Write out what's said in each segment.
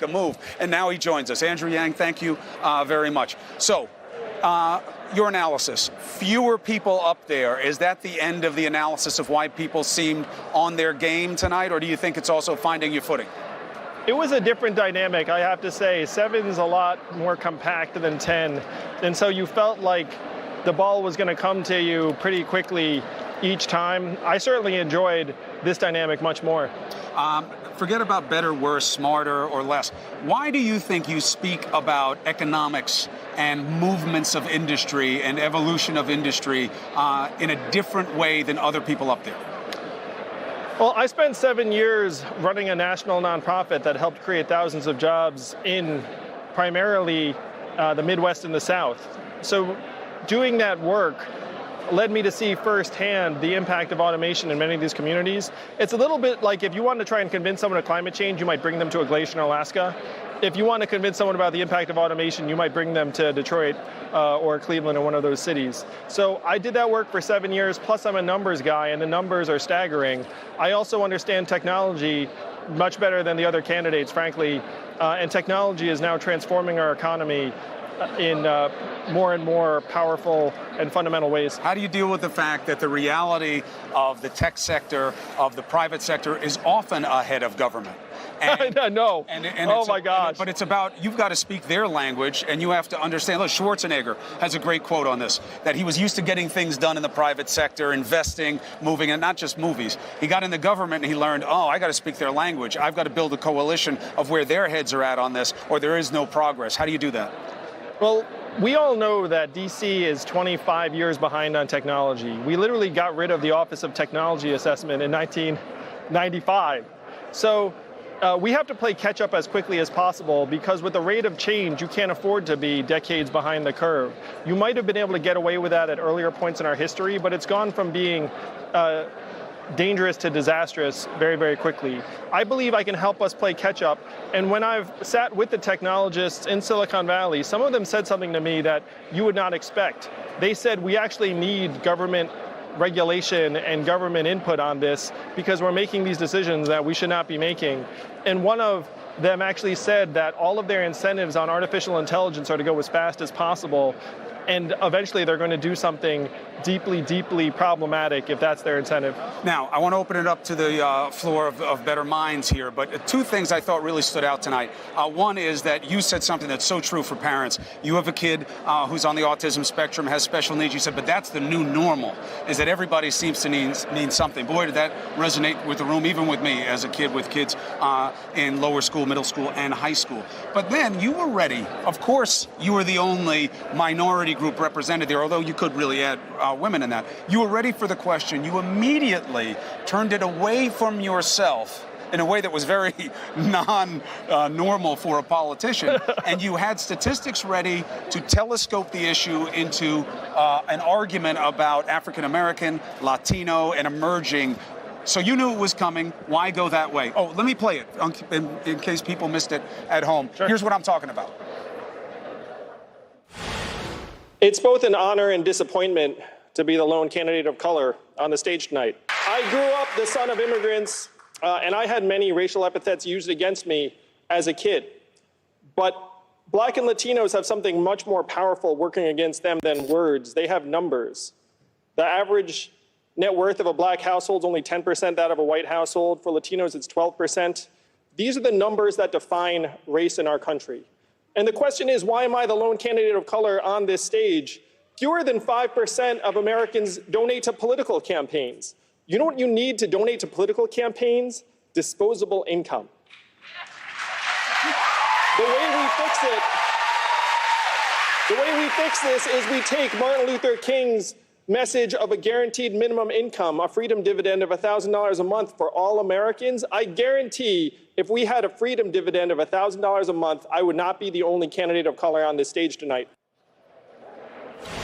a move. And now he joins us. Andrew Yang, thank you very much. So, your analysis, fewer people up there, is that the end of the analysis of why people seemed on their game tonight, or do you think it's also finding your footing? It was a different dynamic, I have to say. 7's a lot more compact than 10, and so you felt like the ball was going to come to you pretty quickly each time. I certainly enjoyed this dynamic much more. Forget about better, worse, smarter, or less. Why do you think you speak about economics and movements of industry and evolution of industry in a different way than other people up there? Well, I spent 7 years running a national nonprofit that helped create thousands of jobs in primarily the Midwest and the South. So doing that work led me to see firsthand the impact of automation in many of these communities. It's a little bit like if you want to try and convince someone of climate change, you might bring them to a glacier in Alaska. If you want to convince someone about the impact of automation, you might bring them to Detroit or Cleveland or one of those cities. So I did that work for 7 years, plus I'm a numbers guy, and the numbers are staggering. I also understand technology much better than the other candidates, frankly, and technology is now transforming our economy in more and more powerful and fundamental ways. How do you deal with the fact that the reality of the tech sector, of the private sector, is often ahead of government? No. Oh my gosh. But it's about, you've got to speak their language, and you have to understand. Look, Schwarzenegger has a great quote on this, that he was used to getting things done in the private sector, investing, moving, and not just movies. He got in the government and he learned, I got to speak their language. I've got to build a coalition of where their heads are at on this, or there is no progress. How do you do that? Well, we all know that DC is 25 years behind on technology. We literally got rid of the Office of Technology Assessment in 1995. So we have to play catch up as quickly as possible, because with the rate of change, you can't afford to be decades behind the curve. You might have been able to get away with that at earlier points in our history, but it's gone from being dangerous to disastrous very, very quickly. I believe I can help us play catch up. And when I've sat with the technologists in Silicon Valley, some of them said something to me that you would not expect. They said, we actually need government regulation and government input on this because we're making these decisions that we should not be making. And one of them actually said that all of their incentives on artificial intelligence are to go as fast as possible, and eventually they're going to do something deeply, deeply problematic if that's their incentive. Now, I want to open it up to the floor of better minds here, but two things I thought really stood out tonight. One is that you said something that's so true for parents. You have a kid who's on the autism spectrum, has special needs. You said, but that's the new normal, is that everybody seems to need something. Boy, did that resonate with the room, even with me as a kid with kids in lower school, middle school, and high school. But then you were ready. Of course, you were the only minority group represented there, although you could really add women in that. You were ready for the question. You immediately turned it away from yourself in a way that was very non-normal for a politician, and you had statistics ready to telescope the issue into an argument about African American, Latino, and emerging. So you knew it was coming. Why go that way? Oh, let me play it in case people missed it at home. Sure. Here's what I'm talking about. It's both an honor and disappointment to be the lone candidate of color on the stage tonight. I grew up the son of immigrants, and I had many racial epithets used against me as a kid. But Black and Latinos have something much more powerful working against them than words. They have numbers. The average net worth of a Black household is only 10% that of a white household. For Latinos, it's 12%. These are the numbers that define race in our country. And the question is, why am I the lone candidate of color on this stage? Fewer than 5% of Americans donate to political campaigns. You know what you need to donate to political campaigns? Disposable income. The way we fix this is we take Martin Luther King's message of a guaranteed minimum income, a freedom dividend of $1,000 a month for all Americans. I guarantee if we had a freedom dividend of $1,000 a month, I would not be the only candidate of color on this stage tonight.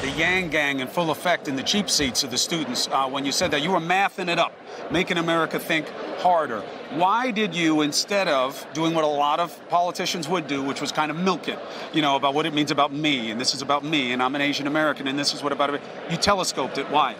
The Yang Gang in full effect in the cheap seats of the students. When you said that, you were mathing it up, making America think harder. Why did you, instead of doing what a lot of politicians would do, which was kind of milk it, about what it means about me, and this is about me, and I'm an Asian American, and this is what about it, you telescoped it. Why?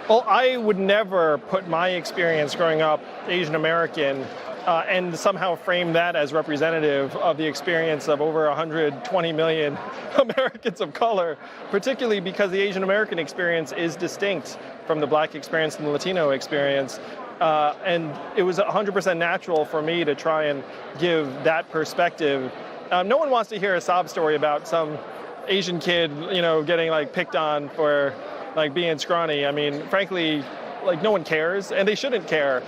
Well, I would never put my experience growing up Asian American and somehow frame that as representative of the experience of over 120 million Americans of color, particularly because the Asian American experience is distinct from the Black experience and the Latino experience. And it was 100% natural for me to try and give that perspective. No one wants to hear a sob story about some Asian kid, getting like picked on for like being scrawny. I mean, frankly, like no one cares, and they shouldn't care.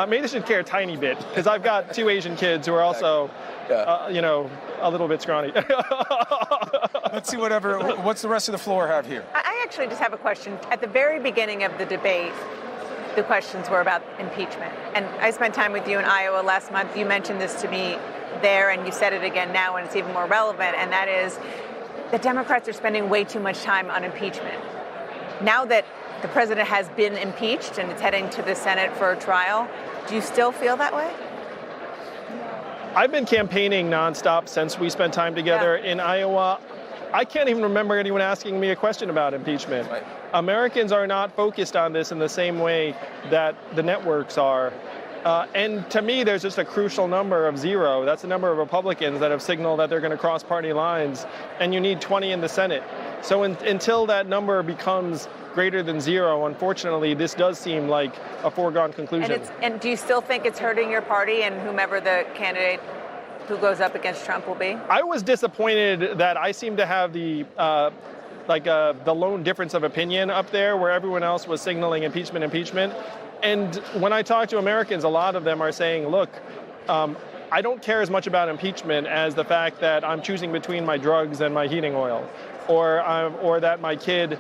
Maybe they should care a tiny bit, because I've got 2 Asian kids who are also, a little bit scrawny. Let's see what's the rest of the floor have here? I actually just have a question. At the very beginning of the debate, the questions were about impeachment. And I spent time with you in Iowa last month. You mentioned this to me there, and you said it again now, and it's even more relevant, and that is the Democrats are spending way too much time on impeachment. Now that the president has been impeached and it's heading to the Senate for a trial, do you still feel that way? I've been campaigning nonstop since we spent time together in Iowa. I can't even remember anyone asking me a question about impeachment. Right. Americans are not focused on this in the same way that the networks are. And to me, there's just a crucial number of 0. That's the number of Republicans that have signaled that they're going to cross party lines, and you need 20 in the Senate. So until that number becomes greater than 0, unfortunately, this does seem like a foregone conclusion. And do you still think it's hurting your party and whomever the candidate who goes up against Trump will be? I was disappointed that I seem to have the lone difference of opinion up there, where everyone else was signaling impeachment. And when I talk to Americans, a lot of them are saying, look, I don't care as much about impeachment as the fact that I'm choosing between my drugs and my heating oil, or that my kid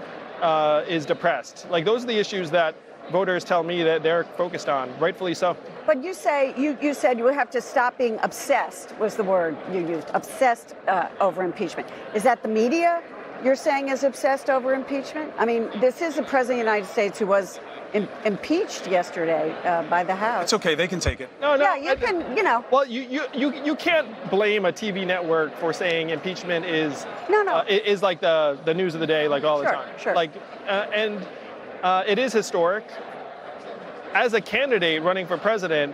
is depressed. Like, those are the issues that voters tell me that they're focused on, rightfully so. But you said you have to stop being obsessed, was the word you used, obsessed over impeachment. Is that the media you're saying is obsessed over impeachment? I mean, this is the President of the United States who was impeached yesterday by the House. It's okay, they can take it. No. Yeah, you can. Well, you can't blame a TV network for saying impeachment is No. Is like the news of the day, like all the time. Sure. Like, and it is historic. As a candidate running for president,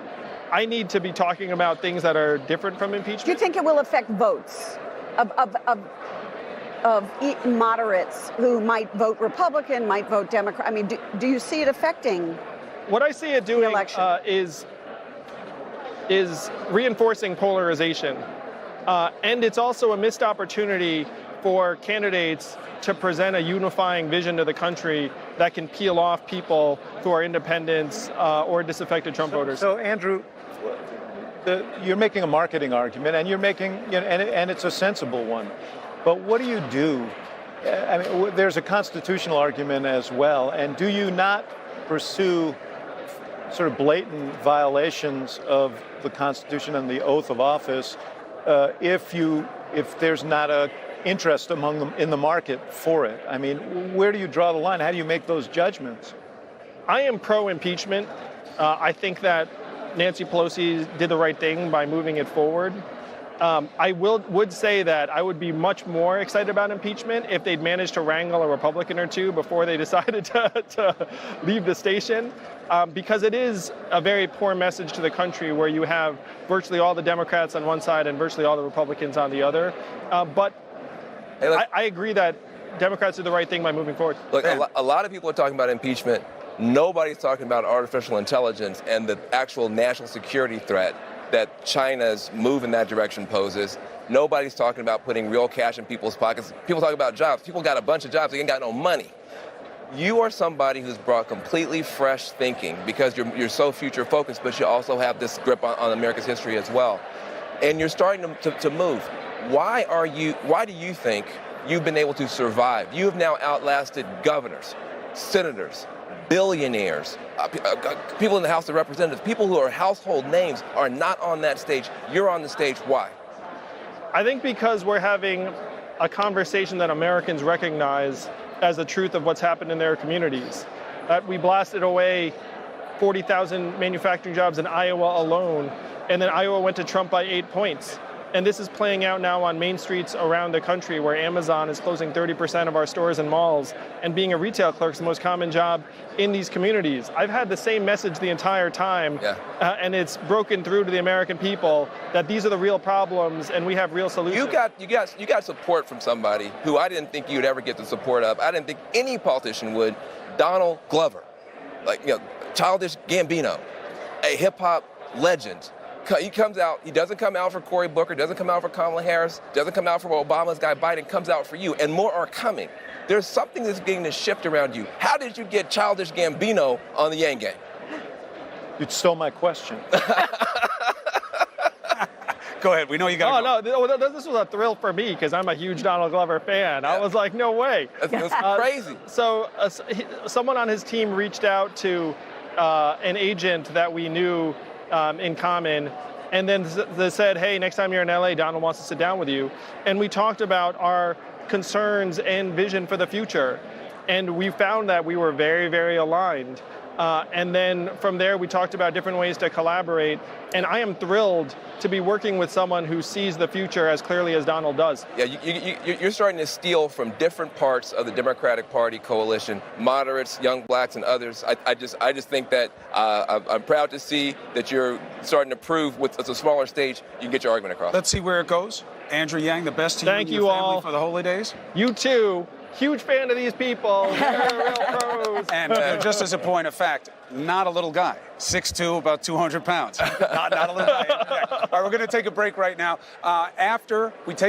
I need to be talking about things that are different from impeachment. Do you think it will affect votes of moderates who might vote Republican, might vote Democrat? I mean, do you see it affecting what I see it doing is reinforcing polarization. And it's also a missed opportunity for candidates to present a unifying vision to the country that can peel off people who are independents or disaffected Trump voters. So, Andrew, you're making a marketing argument, and you're making, and it's a sensible one. But what do you do? I mean, there's a constitutional argument as well. And do you not pursue sort of blatant violations of the Constitution and the oath of office if there's not a interest among them in the market for it? I mean, where do you draw the line? How do you make those judgments? I am pro-impeachment. I think that Nancy Pelosi did the right thing by moving it forward. I would say that I would be much more excited about impeachment if they'd managed to wrangle a Republican or two before they decided to leave the station, because it is a very poor message to the country where you have virtually all the Democrats on one side and virtually all the Republicans on the other. But I agree that Democrats did the right thing by moving forward. Look, a lot of people are talking about impeachment. Nobody's talking about artificial intelligence and the actual national security threat that China's move in that direction poses. Nobody's talking about putting real cash in people's pockets. People talk about jobs. People got a bunch of jobs. They ain't got no money. You are somebody who's brought completely fresh thinking because you're so future focused, but you also have this grip on America's history as well. And you're starting to move. Why do you think you've been able to survive? You have now outlasted governors, senators, billionaires, people in the House of Representatives, people who are household names are not on that stage. You're on the stage. Why? I think because we're having a conversation that Americans recognize as the truth of what's happened in their communities. That we blasted away 40,000 manufacturing jobs in Iowa alone, and then Iowa went to Trump by 8 points. And this is playing out now on main streets around the country where Amazon is closing 30% of our stores and malls, and being a retail clerk is the most common job in these communities. I've had the same message the entire time, and it's broken through to the American people that these are the real problems and we have real solutions. You got support from somebody who I didn't think you'd ever get the support of. I didn't think any politician would. Donald Glover, Childish Gambino, a hip hop legend. He comes out, he doesn't come out for Cory Booker, doesn't come out for Kamala Harris, doesn't come out for Obama's guy Biden, comes out for you, and more are coming. There's something that's beginning to shift around you. How did you get Childish Gambino on the Yang Gang? You stole my question. Go ahead. We know you got. No, this was a thrill for me because I'm a huge Donald Glover fan. I was like, no way. That's crazy. So someone on his team reached out to an agent that we knew in common, and then they said, hey, next time you're in LA, Donald wants to sit down with you. And we talked about our concerns and vision for the future. And we found that we were very, very aligned. And then from there, we talked about different ways to collaborate. And I am thrilled to be working with someone who sees the future as clearly as Donald does. Yeah, you're starting to steal from different parts of the Democratic Party coalition, moderates, young blacks, and others. I just think that I'm proud to see that you're starting to prove with a smaller stage, you can get your argument across. Let's see where it goes. Andrew Yang, the best to you Thank and your you family all. for the holy days. You too. Huge fan of these people. They're real pros. And just as a point of fact, not a little guy. 6'2", about 200 pounds. Not a little guy. All right, we're going to take a break right now. After we take